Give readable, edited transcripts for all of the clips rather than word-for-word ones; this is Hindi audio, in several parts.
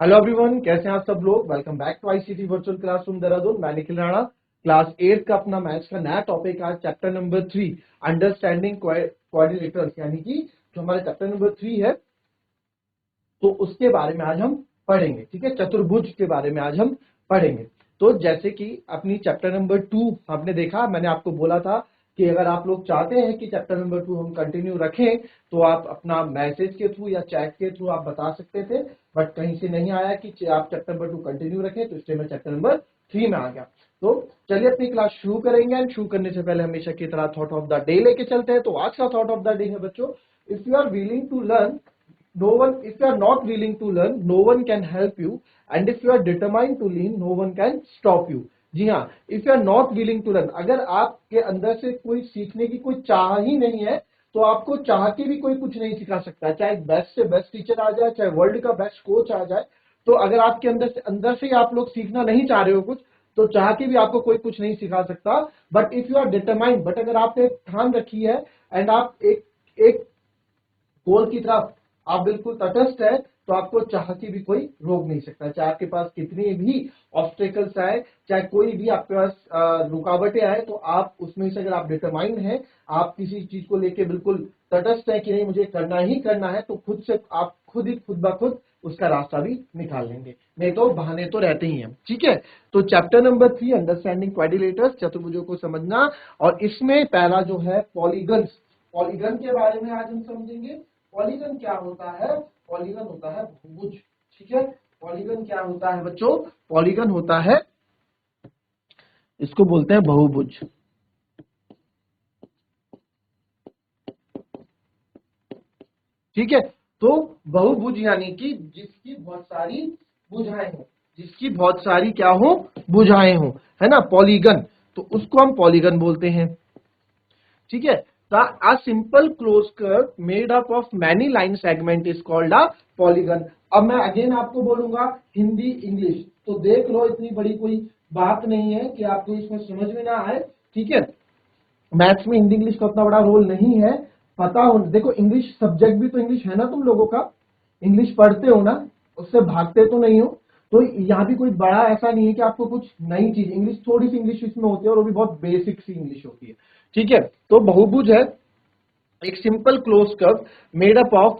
हेलो एवरीवन, कैसे हैं आप सब लोग। Welcome back to ICT virtual classroom Dehradun. मैं निखिल राणा। क्लास 8 का अपना मैथ्स का नया टॉपिक आज चैप्टर नंबर 3 अंडरस्टैंडिंग क्वाड्रिलेटरल्स, यानी कि जो हमारा चैप्टर नंबर 3 है तो उसके बारे में आज हम पढ़ेंगे। ठीक है, चतुर्भुज के बारे में आज हम पढ़ेंगे। तो जैसे कि अपनी चैप्टर नंबर 2 आपने देखा, मैंने आपको बोला था कि अगर आप लोग चाहते हैं कि चैप्टर नंबर 2 हम कंटिन्यू रखें तो आप अपना मैसेज के थ्रू या चैट के थ्रू आप बता सकते थे, बट कहीं से नहीं आया कि आप चैप्टर नंबर 2 कंटिन्यू रखें, तो इसलिए मैं चैप्टर नंबर 3 में आ गया। तो चलिए अपनी क्लास शुरू करेंगे। एंड शुरू करने से पहले हमेशा की तरह थॉट ऑफ द डे लेके चलते हैं। तो आज का थॉट ऑफ द डे है बच्चों, if you are willing to learn, no one, if you are not willing to learn, no one can help you, and if you are determined to learn, no one can stop you। जी हाँ, if you are not willing to learn, अगर आपके अंदर से कोई सीखने की कोई चाह ही नहीं है तो आपको चाह के भी कोई कुछ नहीं सिखा सकता। चाहे बेस्ट से बेस्ट टीचर आ जाए, चाहे वर्ल्ड का बेस्ट कोच आ जाए, तो अगर आपके अंदर से ही आप लोग सीखना नहीं चाह रहे हो कुछ, तो चाह के भी आपको कोई कुछ नहीं सिखा सकता। But if you are determined, but अगर आपने ठान रखी है एंड आप एक एक गोल की तरफ आप बिल्कुल तटस्थ है, तो आपको चाह के भी कोई रोक नहीं सकता। चाहे आपके पास कितनी भी ऑब्स्टेकल्स आए, चाहे कोई भी आपके पास रुकावटें आए, तो आप उसमें से अगर आप डिटरमाइंड हैं, आप किसी चीज को लेके बिल्कुल तटस्थ है कि नहीं मुझे करना ही करना है, तो खुद से आप खुद ब खुद उसका रास्ता भी निकाल लेंगे। नहीं तो बहाने तो रहते ही हैं। ठीक है, तो चैप्टर नंबर 3 अंडरस्टैंडिंग क्वाड्रिलेटर्स, चतुर्भुजों को समझना, और इसमें पहला जो है पॉलीगन्स, पॉलीगन के बारे में आज हम समझेंगे। पॉलीगन क्या होता है? पॉलीगन होता है बहुभुज। ठीक है, पॉलीगन क्या होता है बच्चों? पॉलीगन होता है, इसको बोलते हैं बहुभुज। ठीक है, तो बहुभुज यानी कि जिसकी बहुत सारी भुजाएं हो, जिसकी बहुत सारी क्या हो? भुजाएं हो, है ना, पॉलीगन। तो उसको हम पॉलीगन बोलते हैं। ठीक है, a simple closed curve made up of many line segment is called a polygon। अब मैं अगेन आपको बोलूंगा हिंदी इंग्लिश, तो देख लो, इतनी बड़ी कोई बात नहीं है कि आपको इसमें समझ में ना आए। ठीक है, मैथ्स में हिंदी इंग्लिश का उतना बड़ा रोल नहीं है, पता हो। देखो, इंग्लिश सब्जेक्ट भी तो इंग्लिश है ना, तुम लोगों का इंग्लिश पढ़ते हो ना, उससे भागते तो नहीं हो। तो यहाँ भी कोई बड़ा ऐसा नहीं है कि आपको कुछ नई चीज, इंग्लिश थोड़ी सी इंग्लिश इसमें होती है और वो भी बहुत बेसिक सी इंग्लिश होती है। ठीक है, तो बहुभुज है एक simple close curve made up of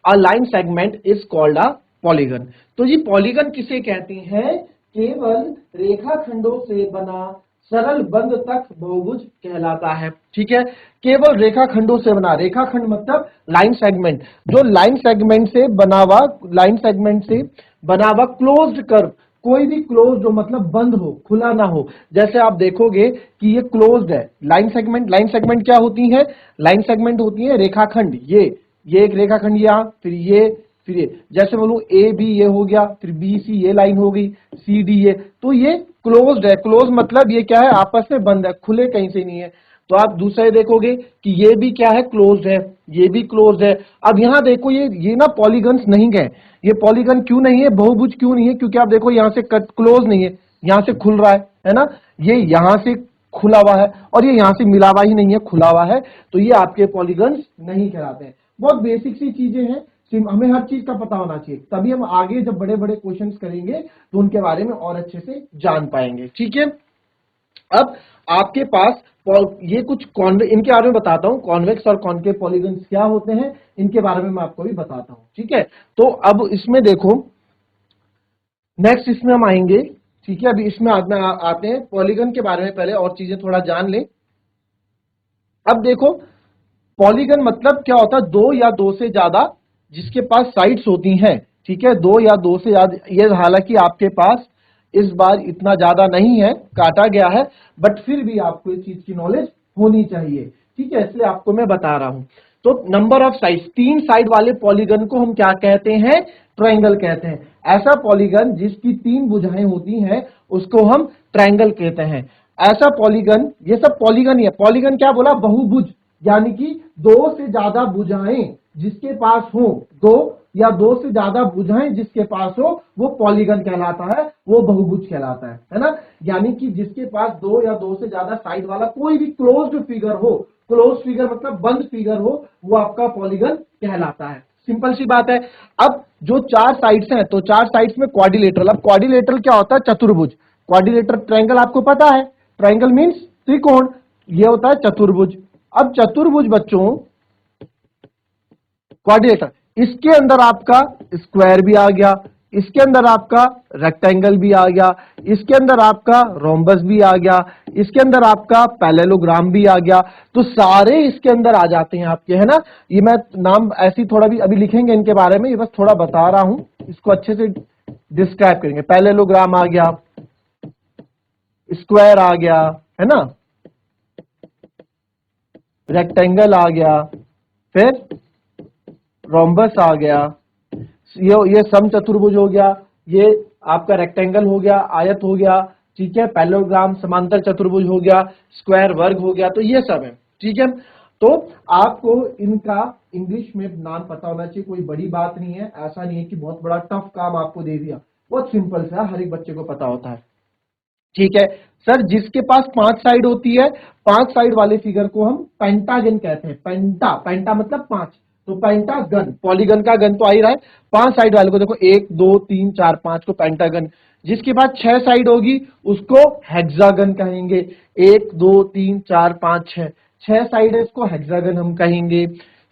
a line segment is called a polygon. तो ये पॉलीगन किसे कहते हैं? केवल रेखाखंडों से बना सरल बंद तक बहुभुज कहलाता है। ठीक है, केवल रेखाखंडों से बना, रेखाखंड मतलब लाइन सेगमेंट, जो लाइन सेगमेंट से बना हुआ, लाइन सेगमेंट से बना हुआ क्लोज्ड कर्व, कोई भी क्लोज हो मतलब बंद हो, खुला ना हो। जैसे आप देखोगे कि ये क्लोज्ड है, लाइन सेगमेंट। लाइन सेगमेंट क्या होती है? लाइन सेगमेंट होती है रेखाखंड। ये एक रेखाखंड, या फिर ये जैसे बोलूं ए बी ये हो गया, फिर बी सी ये लाइन हो गई, सी डी ये, तो ये क्लोज्ड है। क्लोज मतलब ये क्या है? आपस में बंद है, खुले कहीं से नहीं है। तो आप दूसरे देखोगे कि ये भी क्या है? क्लोज्ड है, ये भी क्लोज्ड है। अब यहां देखो, ये ना पॉलीगन्स नहीं गए। ये पॉलीगन क्यों नहीं है? बहुभुज क्यों नहीं है? क्योंकि आप देखो यहां से कट क्लोज नहीं है, यहां से खुल रहा है ना, ये यहां से खुला हुआ है और ये यहां से मिला हुआ ही नहीं है, खुला हुआ है, तो ये आपके पॉलीगन्स नहीं कहलाते हैं। बहुत बेसिक सी चीजें हैं, हमें हर चीज का पता होना चाहिए, तभी हम आगे जब बड़े बड़े क्वेश्चंस करेंगे तो उनके बारे में और अच्छे से जान पाएंगे। ठीक है, अब आपके पास ये कुछ इनके बारे में बताता हूं, कॉन्वेक्स और कॉन्केव पॉलीगन्स क्या होते हैं, इनके बारे में मैं आपको भी बताता हूं। ठीक है, तो अब इसमें देखो, नेक्स्ट इसमें हम आएंगे। ठीक है, अभी इसमें आते हैं पॉलीगन के बारे में, पहले और चीजें थोड़ा जान लें। अब देखो, पॉलीगन मतलब क्या होता है? दो या दो से ज्यादा जिसके पास साइड्स होती हैं। ठीक है, दो या दो से ज्यादा, ये हालांकि आपके पास इस बार इतना ज्यादा नहीं है, काटा गया है, बट फिर भी आपको इस चीज की नॉलेज होनी चाहिए। ठीक है, इसलिए आपको मैं बता रहा हूं। तो नंबर ऑफ साइड, 3 साइड वाले पॉलीगन को हम क्या कहते हैं? ट्रायंगल कहते हैं। ऐसा पॉलीगन जिसकी 3 भुजाएं होती हैं उसको हम ट्रायंगल कहते हैं। ऐसा पॉलीगन, ये सब पॉलीगन ही है। पॉलीगन क्या बोला? बहुभुज, यानी कि दो से ज्यादा भुजाएं जिसके पास हो, दो या दो से ज्यादा भुजाएं जिसके पास हो, वो पॉलीगन कहलाता है, वो बहुभुज कहलाता है ना। यानी कि जिसके पास दो या दो से ज्यादा साइड वाला कोई भी क्लोज्ड फिगर हो, क्लोज फिगर मतलब बंद फिगर हो, वो आपका पॉलीगन कहलाता है। सिंपल सी बात है। अब जो चार साइड्स हैं तो चार साइड्स में क्वाड्रिलेटरल। अब क्वाड्रिलेटरल क्या होता है? चतुर्भुज। क्वाड्रिलेटरल ट्रायंगल आपको पता है, ट्रायंगल मींस त्रिकोण, ये होता है चतुर्भुज। अब चतुर्भुज बच्चों क्वाड्रिलेटर, इसके अंदर आपका स्क्वायर भी आ गया, इसके अंदर आपका रेक्टेंगल भी आ गया, इसके अंदर आपका रोम्बस भी आ गया, इसके अंदर आपका पैरेललोग्राम भी आ गया। तो सारे इसके अंदर आ जाते हैं आपके, है ना। ये मैं नाम ऐसी थोड़ा भी अभी लिखेंगे इनके बारे में, ये बस थोड़ा बता रहा हूं, इसको अच्छे से डिस्क्राइब करेंगे। पैरेललोग्राम आ गया, स्क्वायर आ गया, है ना, रेक्टेंगल आ गया, फिर रोम्बस आ गया, ये समचतुर्भुज हो गया, ये आपका रेक्टेंगल हो गया, आयत हो गया, ठीक है, पैरेललोग्राम समांतर चतुर्भुज हो गया, स्क्वायर वर्ग हो गया। तो ये सब है, ठीक है। तो आपको इनका इंग्लिश में नाम पता होना चाहिए, कोई बड़ी बात नहीं है, ऐसा नहीं है कि बहुत बड़ा टफ काम आपको दे दिया, बहुत सिंपल सा, हर एक बच्चे को पता होता है, ठीक है। सर जिसके पास पांच साइड होती है, पांच साइड वाले फिगर को हम पेंटागन कहते हैं। पेंटा, पेंटा मतलब पांच, तो पेंटागन, पॉलीगन का गन तो आ ही रहा है। पांच साइड वाले को देखो, एक दो तीन चार पांच को पेंटागन। जिसके बाद छह साइड होगी उसको हेक्सागन कहेंगे। एक दो तीन चार पांच छह, छह साइड है इसको हेक्सागन हम कहेंगे।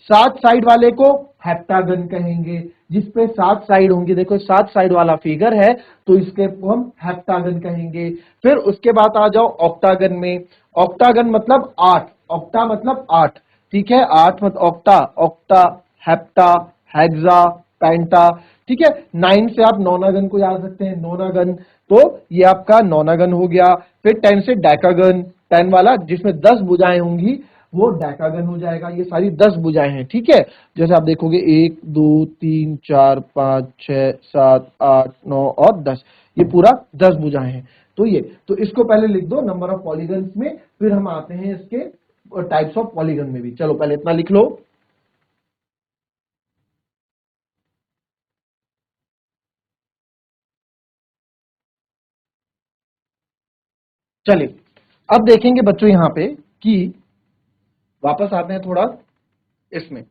सात साइड वाले को हेप्टागन कहेंगे, जिसपे सात साइड होंगे, देखो सात साइड वाला फिगर है तो इसके को हम हेप्टागन कहेंगे। फिर उसके बाद आ जाओ ऑक्टागन में। ऑक्टागन मतलब आठ, ऑक्टा मतलब आठ, ठीक है, आठ मतलब ऑक्टा, ऑक्टा, हेप्टा, हेक्सा, पेंटा, ठीक है। नाइन से आप नौनागन को याद रखते हैं, नौनागन, तो ये आपका नौनागन हो गया। फिर टेन से डेकागन, टेन वाला जिसमें 10 भुजाएं होंगी वो डेकागन हो जाएगा। ये सारी 10 भुजाएं हैं, ठीक है। जैसे आप देखोगे एक दो तीन चार पांच छह सात आठ नौ और 10, ये पूरा 10 भुजाएं हैं। तो ये, तो इसको पहले लिख दो नंबर ऑफ पॉलीगन्स में, फिर हम आते हैं इसके टाइप्स ऑफ पॉलीगन में भी। चलो पहले इतना लिख लो। चलिए अब देखेंगे बच्चों यहां पे कि वापस आते हैं थोड़ा इसमें।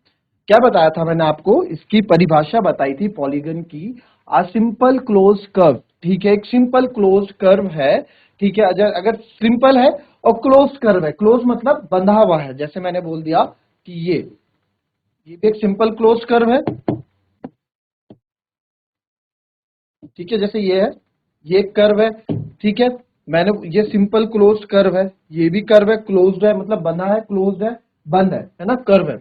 क्या बताया था मैंने आपको, इसकी परिभाषा बताई थी पॉलीगन की, आ सिंपल क्लोज कर्व, ठीक है, एक सिंपल क्लोज कर्व है, ठीक है। अगर अगर सिंपल है और क्लोज कर्व है, क्लोज मतलब बंधा हुआ है, जैसे मैंने बोल दिया कि ये भी एक सिंपल क्लोज कर्व है, ठीक है, जैसे ये है, ये कर्व है, ठीक है। मैंने, ये सिंपल क्लोज कर्व है, ये भी कर्व है, क्लोज्ड है मतलब बंधा है, क्लोज्ड है बंद है ना, कर्व है,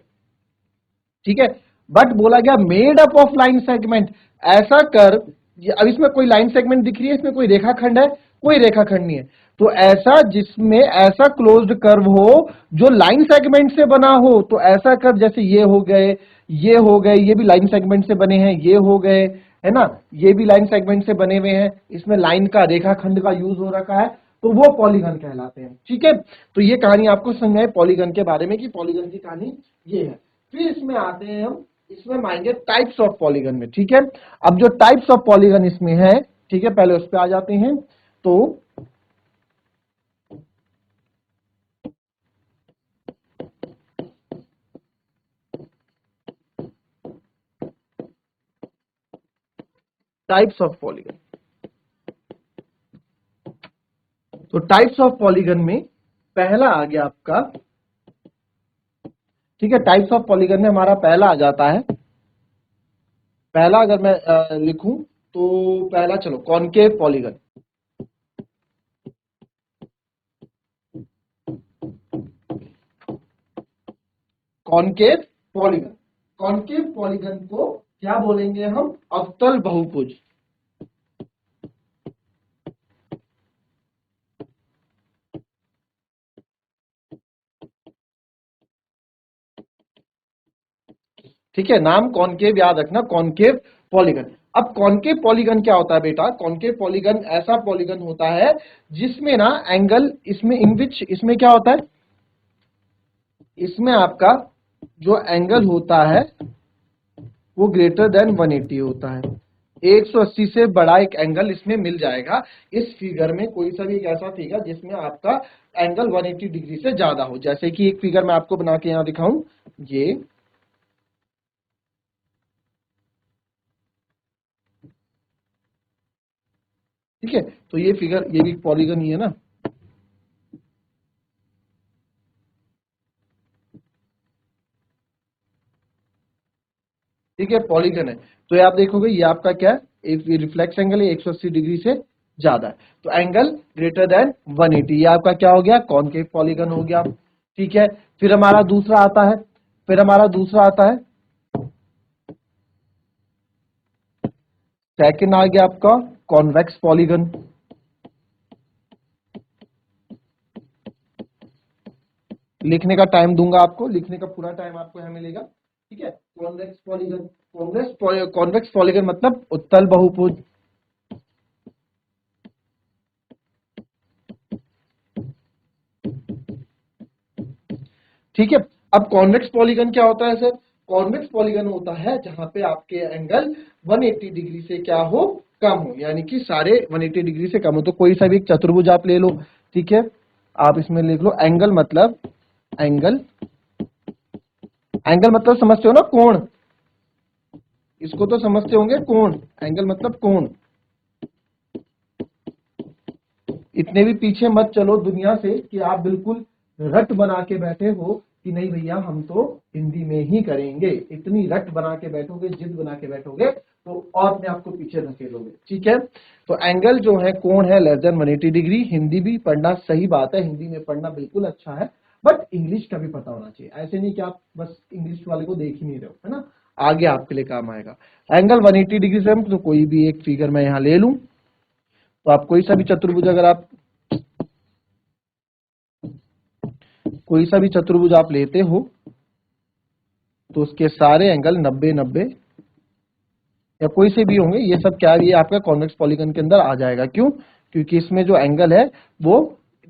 ठीक है। बट बोला गया made up of line segment, ऐसा कर्व, अब इसमें कोई लाइन सेगमेंट दिख रही है, इसमें कोई रेखाखंड है? कोई रेखाखंड नहीं है। तो ऐसा जिसमें ऐसा क्लोज्ड कर्व हो जो लाइन सेगमेंट से बना हो, तो ऐसा कर्व जैसे ये हो गए, ये हो गए, ये भी लाइन सेगमेंट से बने हैं, ये हो गए, है ना, ये भी लाइन सेगमेंट से बने हुए हैं, इसमें लाइन का रेखाखंड का यूज हो रखा है, तो वो पॉलीगन कहलाते हैं, ठीक है। तो ये कहानी आपको समझ में पॉलीगन के बारे में कि पॉलीगन की कहानी ये है। फिर इसमें आते हैं हम, इसमें आएंगे टाइप्स ऑफ पॉलीगन में, ठीक है। अब जो टाइप्स ऑफ पॉलीगन इसमें है, ठीक है, पहले उस पर आ जाते हैं। तो टाइप्स ऑफ पॉलीगन, तो टाइप्स ऑफ पॉलीगन में पहला आ गया आपका, ठीक है, टाइप्स ऑफ पॉलीगन में हमारा पहला आ जाता है, पहला अगर मैं लिखूं तो पहला, चलो concave polygon. Concave polygon, concave polygon को क्या बोलेंगे हम? अवतल बहुभुज। ठीक है, नाम कॉनकेव याद रखना, कॉनकेव पॉलीगन। अब कॉनकेव पॉलीगन क्या होता है बेटा? कॉनकेव पॉलीगन ऐसा पॉलीगन होता है जिसमें ना एंगल, इसमें इन विच, इसमें क्या होता है, इसमें आपका जो एंगल होता है वो ग्रेटर देन 180 होता है। 180 से बड़ा एक एंगल इसमें मिल जाएगा। इस फिगर में कोई सा भी एक ऐसा फिगर जिसमें आपका एंगल 180 डिग्री से ज्यादा हो, जैसे कि एक फिगर मैं आपको बना के यहां दिखाऊं, ठीक है, तो ये फिगर, ये भी पॉलीगन ही है ना, ठीक है, पॉलीगन है। तो ये आप देखोगे ये आपका क्या है, एक रिफ्लेक्स एंगल है 180 डिग्री से ज्यादा है, तो एंगल ग्रेटर देन 180, ये आपका क्या हो गया, कॉनकेव पॉलीगन हो गया। ठीक है, फिर हमारा दूसरा आता है, फिर हमारा दूसरा आता है, सेकंड आ गया आपका कॉन्वेक्स पॉलीगन। लिखने का टाइम दूंगा आपको, लिखने का पूरा टाइम आपको यहाँ मिलेगा। ठीक है, कॉन्वेक्स पॉलीगन, कॉन्वेक्स पॉलीगन मतलब उत्तल बहुभुज। ठीक है, अब कॉन्वेक्स पॉलीगन क्या होता है सर, कॉन्वेक्स पॉलीगन होता है जहां पे आपके एंगल 180 डिग्री से क्या हो, कम हो, यानी कि सारे 180 डिग्री से कम हो। तो कोई सा भी एक चतुर्भुज आप ले लो, ठीक है, आप इसमें लिख लो एंगल, मतलब एंगल, एंगल मतलब समझते हो ना कोण, इसको तो समझते होंगे कोण, एंगल मतलब कोण। इतने भी पीछे मत चलो दुनिया से कि आप बिल्कुल रट बना के बैठे हो कि नहीं भैया हम तो हिंदी में ही करेंगे, इतनी रट बना के बैठोगे, जिद बना के बैठोगे तो और अपने आपको पीछे धकेलोगे। ठीक है, तो एंगल जो है कोण है लेस देन 180 डिग्री। हिंदी भी पढ़ना, सही बात है, हिंदी में पढ़ना बिल्कुल अच्छा है, बट इंग्लिश का भी पता होना चाहिए। ऐसे नहीं कि आप बस इंग्लिश वाले को देख ही नहीं रहे हो, है ना, आगे आपके लिए काम आएगा। एंगल 180 डिग्री से हम तो कोई भी एक फिगर मैं यहां ले लूं, तो आप कोई सा भी चतुर्भुज, अगर आप कोई सा भी चतुर्भुज आप लेते हो तो उसके सारे एंगल 90-90 या कोई से भी होंगे, ये सब क्या, ये आपका कॉन्वेक्स पॉलीगन के अंदर आ जाएगा। क्यों, क्योंकि इसमें जो एंगल है वो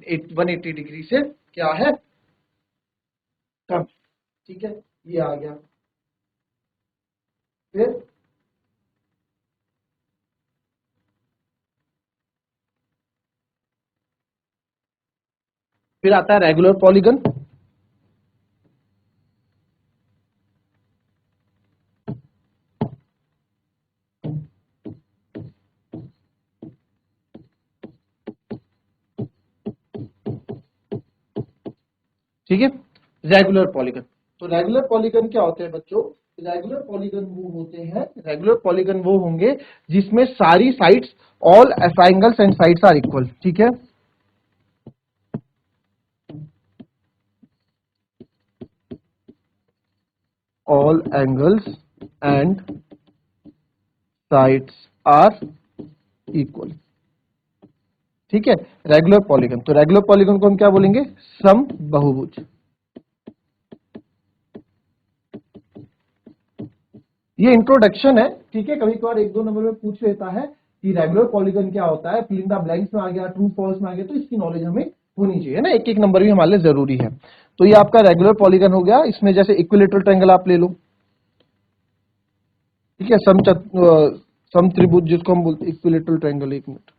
180 डिग्री से क्या है, कम। ठीक है, ये आ गया। फिर फिर आता है रेगुलर पॉलीगन। ठीक है, रेगुलर पॉलीगन। तो रेगुलर पॉलीगन क्या होते हैं बच्चों, रेगुलर पॉलीगन वो होते हैं, रेगुलर पॉलीगन वो होंगे जिसमें सारी sides, all angles and sides are equal. ठीक है, all angles and sides are equal। ठीक है, रेगुलर पॉलीगन, तो रेगुलर पॉलीगन को हम क्या बोलेंगे, सम बहुभुज। ये इंट्रोडक्शन है, ठीक है, कभी कभार एक दो नंबर में पूछ लेता है कि रेगुलर पॉलीगन क्या होता है, फिल इन द ब्लैंक्स में आ गया, ट्रू फॉल्स में आ गया, तो इसकी नॉलेज हमें होनी चाहिए ना, एक एक नंबर भी हमारे लिए जरूरी है। तो ये आपका रेगुलर पॉलीगन हो गया। इसमें जैसे इक्विलेटरल ट्रायंगल आप ले लो, ठीक है, सम त्रिभुज जिसको हम बोलते हैं इक्विलेटरल ट्रायंगल, एक मिनट,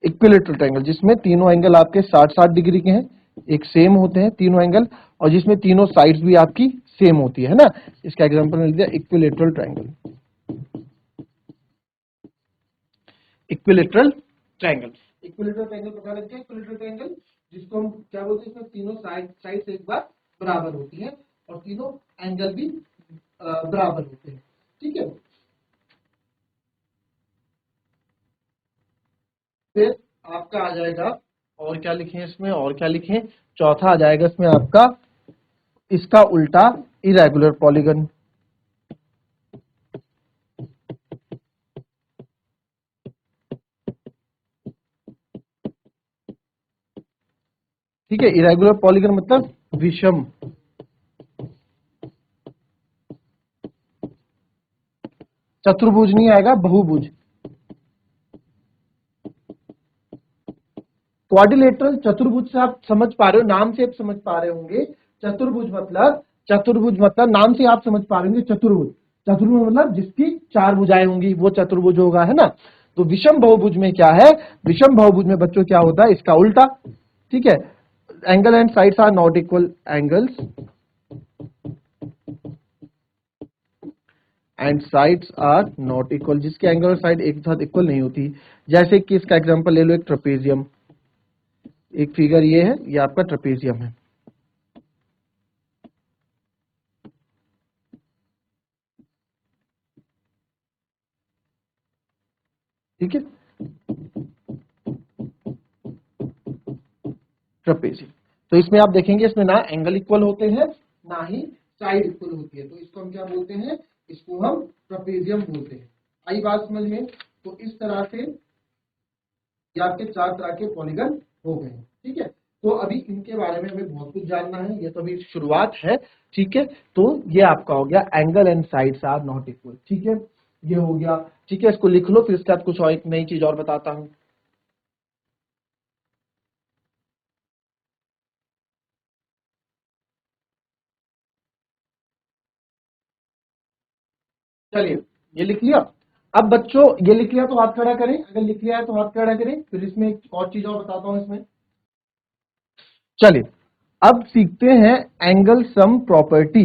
इक्विलेटरल ट्रायंगल जिसमें तीनों एंगल आपके 60-60 डिग्री के हैं, एक सेम होते हैं तीनों एंगल, और जिसमें तीनों साइड्स भी आपकी सेम होती है ना, इसका एग्जांपल मिल गया equilateral triangle. Equilateral triangle, equilateral triangle पता लग गया, इक्विलेटरल ट्रायंगल जिसको हम क्या बोलते हैं, इसमें तीनों साइड्स एक बार बराबर होती है और तीनों एंगल भी बराबर होते हैं। ठीक है, फिर आपका आ जाएगा, और क्या लिखें इसमें, और क्या लिखें, चौथा आ जाएगा इसमें आपका इसका उल्टा, इरेगुलर पॉलीगन। ठीक है, इरेगुलर पॉलीगन मतलब विषम, चतुर्भुज नहीं आएगा, बहुभुज। क्वाड्रिलेटरल चतुर्भुज से आप समझ पा रहे हो, नाम से आप समझ पा रहे होंगे, चतुर्भुज मतलब, चतुर्भुज मतलब नाम से आप समझ पा रहे होंगे, चतुर्भुज, चतुर्भुज मतलब जिसकी चार भुजाएं होंगी वो चतुर्भुज होगा, है ना। तो विषम बहुभुज में क्या है, विषम बहुभुज में बच्चों क्या होता है, इसका उल्टा। ठीक है, angle and sides are not equal, angles and sides are not equal, जिसके एंगल और साइड एक साथ इक्वल नहीं होती। जैसे कि इसका एग्जांपल ले लो, एक ट्रेपेजियम, एक फिगर ये है, ये आपका ट्रेपेजियम है। ठीक है, ट्रेपेजियम। तो इसमें आप देखेंगे इसमें ना एंगल इक्वल होते हैं ना ही साइड इक्वल होती है, तो इसको हम क्या बोलते हैं, इसको हम ट्रेपेजियम बोलते हैं। आई बात समझ में? तो इस तरह से ये आपके 4 तरह के पॉलीगन हो गए। ठीक है, तो अभी इनके बारे में हमें बहुत कुछ जानना है, ये तो अभी शुरुआत है। ठीक है, तो ये आपका हो गया angle and sides are not equal. ठीक है, ये हो गया। ठीक है, इसको लिख लो, फिर इसके बाद कुछ और एक नई चीज और बताता हूं। चलिए, ये लिख लिया। अब बच्चों ये लिख लिया तो हाथ खड़ा करें, अगर लिख लिया है तो हाथ खड़ा करें। फिर इसमें एक और चीज और बताता हूं इसमें। चलिए, अब सीखते हैं एंगल सम प्रॉपर्टी।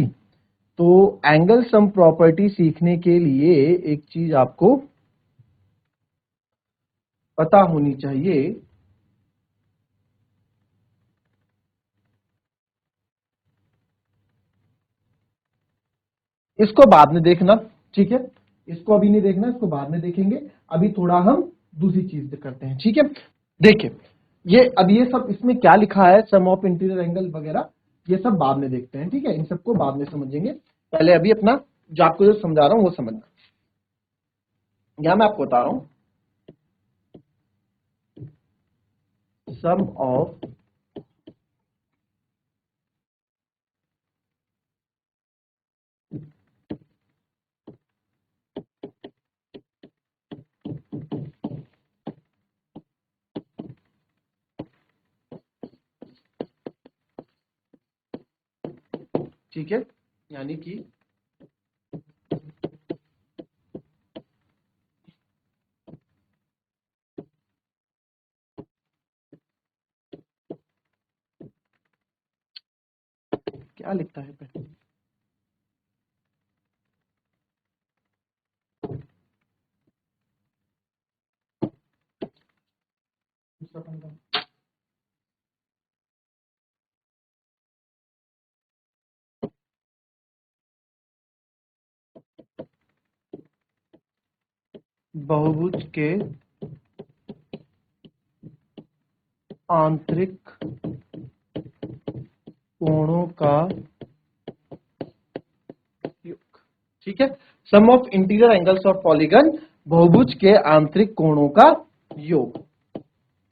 तो एंगल सम प्रॉपर्टी सीखने के लिए एक चीज आपको पता होनी चाहिए। इसको बाद में देखना। ठीक है, इसको अभी नहीं देखना, इसको बाद में देखेंगे। अभी थोड़ा हम दूसरी चीज करते हैं। ठीक है, देखिए, ये अब ये सब इसमें क्या लिखा है, सम ऑफ इंटीरियर एंगल वगैरह, ये सब बाद में देखते हैं। ठीक है, इन सबको बाद में समझेंगे, पहले अभी अपना जो आपको जो समझा रहा हूं वो समझना। यहां मैं आपको बता रहा हूं, सम ऑफ ठीक है, यानी कि क्या लिखता है पहले, बहुभुज के आंतरिक कोणों का योग। ठीक है, sum of interior angles of polygon, बहुभुज के आंतरिक कोणों का योग।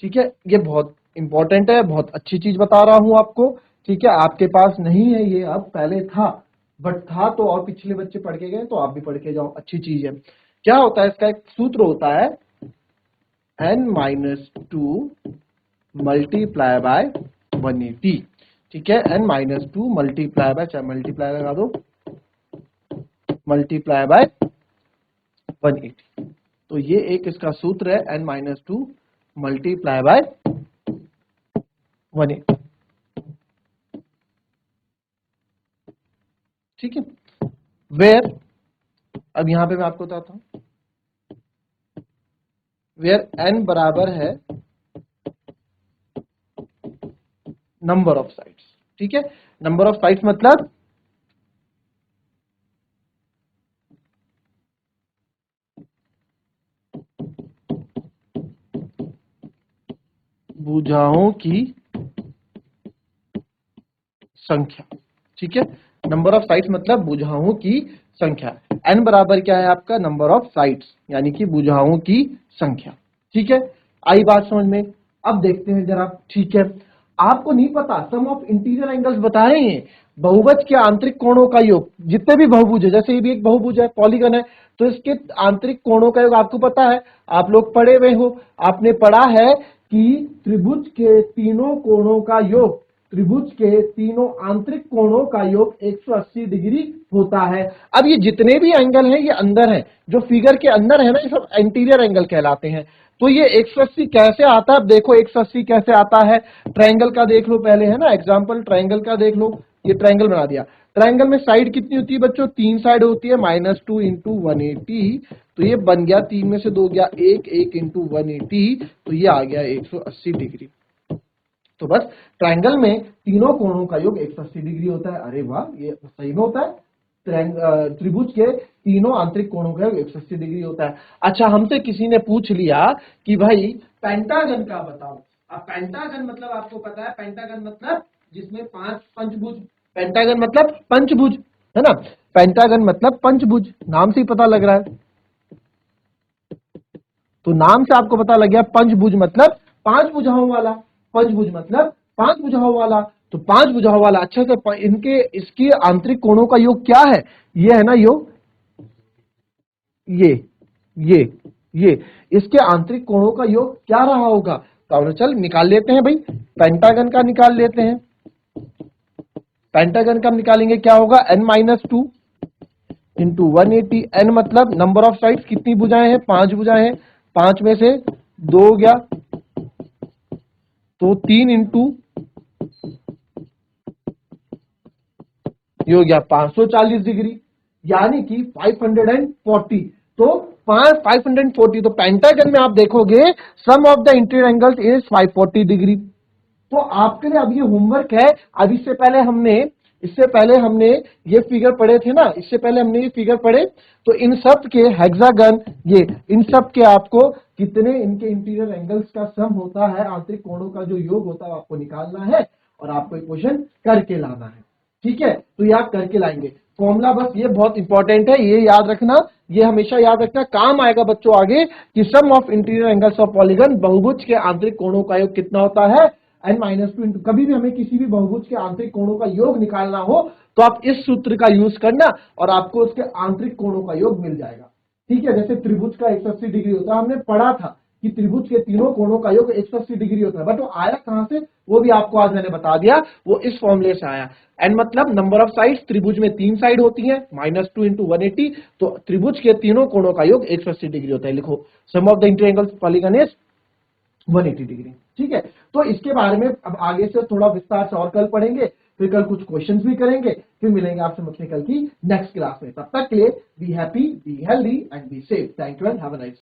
ठीक है, ये बहुत इंपॉर्टेंट है, बहुत अच्छी चीज बता रहा हूं आपको। ठीक है, आपके पास नहीं है ये, अब पहले था, बट था तो और पिछले बच्चे पढ़ के गए, तो आप भी पढ़ के जाओ, अच्छी चीज है। क्या होता है, इसका एक सूत्र होता है n-2 मल्टीप्लाई बाय 180। ठीक है, n-2 मल्टीप्लाई बाय, चाहे मल्टीप्लाई लगा दो, मल्टीप्लाई बाय 180। तो ये एक इसका सूत्र है, n-2 मल्टीप्लाई बाय 180। ठीक है, वेयर, अब यहां पे मैं आपको बताता हूं, वेयर n बराबर है नंबर ऑफ साइड्स। ठीक है, नंबर ऑफ साइड्स मतलब भुजाओं की संख्या। ठीक है, नंबर ऑफ साइड्स मतलब भुजाओं की संख्या। n बराबर क्या है आपका, नंबर ऑफ साइड्स, यानी कि भुजाओं की संख्या। ठीक है, आई बात समझ में? अब देखते हैं जरा। ठीक है, आपको नहीं पता, सम ऑफ इंटीरियर एंगल्स बता रहे हैं, बहुभुज के आंतरिक कोणों का योग। जितने भी बहुभुज है, जैसे ये भी एक बहुभुज है, पॉलीगन है, तो इसके आंतरिक कोणों का योग आपको पता है, आप लोग पढ़े हुए हो, आपने पढ़ा है कि त्रिभुज के तीनों कोणों का योग, त्रिभुज के तीनों आंतरिक कोणों का योग 180 डिग्री होता है। अब ये जितने भी एंगल हैं ये अंदर हैं, जो फिगर के अंदर है ना, ये सब इंटीरियर एंगल कहलाते हैं। तो ये 180 कैसे आता है, अब देखो 180 कैसे आता है। ट्रायंगल का देख लो पहले, है ना, एग्जांपल ट्रायंगल का देख लो, ये ट्रायंगल बना दिया। ट्रायंगल में साइड कितनी होती है बच्चों, 3 साइड होती है, -2 इंटू 180, तो ये बन गया 3 में से 2 गया 1, 1 इंटू 180, तो ये आ गया 180 डिग्री। तो बस ट्रायंगल में तीनों कोणों का योग 180 डिग्री होता है। अरे वाह, ये सही में होता है। त्रिभुज के तीनों आंतरिक कोणों का योग 180 डिग्री होता है। अच्छा, हमसे किसी ने पूछ लिया कि भाई पेंटागन का बताओ। अब पेंटागन मतलब आपको पता है, पेंटागन मतलब जिसमें 5 पंचभुज, पेंटागन मतलब पंचभुज, है ना। पेंटागन मतलब पंचभुज, नाम से ही पता लग रहा है। तो नाम से आपको पता लग गया, पंचभुज मतलब 5 भुजाओं वाला, पंचभुज मतलब 5 भुजाओं वाला। तो 5 भुजाओं वाला, अच्छे से इनके इसके आंतरिक कोणों का योग क्या है, ये है ना योग, ये ये ये इसके आंतरिक कोणों का योग क्या रहा होगा। तो चल निकाल लेते हैं भाई, पेंटागन का निकाल लेते हैं। पेंटागन का निकालेंगे, क्या होगा, n-2 इंटू 180। n मतलब नंबर ऑफ साइड्स, कितनी भुजाएं हैं, 5 भुजाएं हैं, 5 में से 2 गया, तो 3 इंटू ये हो गया 540 डिग्री, यानी कि 540। तो 540, तो पेंटागन में आप देखोगे sum of the interior angles is 540 degree. तो आपके लिए अब ये होमवर्क है। अब इससे पहले हमने ये फिगर पढ़े थे ना, इससे पहले हमने ये फिगर पढ़े, तो इन सब के हेक्सागन, ये इन सब के आपको कितने इनके इंटीरियर एंगल्स का सम होता है, आंतरिक कोणों का जो योग होता है आपको निकालना है और आपको इक्वेशन करके लाना है। ठीक है, तो ये आप करके लाएंगे फॉर्मूला, बस ये बहुत इंपॉर्टेंट है, ये याद रखना, ये हमेशा याद रखना, काम आएगा बच्चों आगे, कि sum of interior angles of polygon, बहुभुज के आंतरिक कोणों का योग कितना होता है, n-2 इंटू, कभी भी हमें किसी भी बहुभुज के आंतरिक कोणों का योग निकालना हो तो आप इस सूत्र का यूज करना और आपको उसके आंतरिक कोणों का योग मिल जाएगा। ठीक है, जैसे त्रिभुज का 180 डिग्री होता है, हमने पढ़ा था कि त्रिभुज के तीनों कोणों का योग 180 डिग्री होता है, बट वो आया कहां से, वो भी आपको आज मैंने बता दिया, वो इस फॉर्मूले से आया। एन मतलब नंबर ऑफ साइड्स, त्रिभुज में 3 साइड होती है, -2 इंटू 180, तो त्रिभुज के तीनों कोणों का योग 180 डिग्री होता है। लिखो, sum of the interior angles polygon is 180 degree. ठीक है, तो इसके बारे में अब आगे से थोड़ा विस्तार से और कल पढ़ेंगे, फिर कल कुछ क्वेश्चंस भी करेंगे, फिर मिलेंगे आपसे मैकेनिकल की नेक्स्ट क्लास में। तब तक के लिए be happy, be healthy and be safe. Thank you and have a nice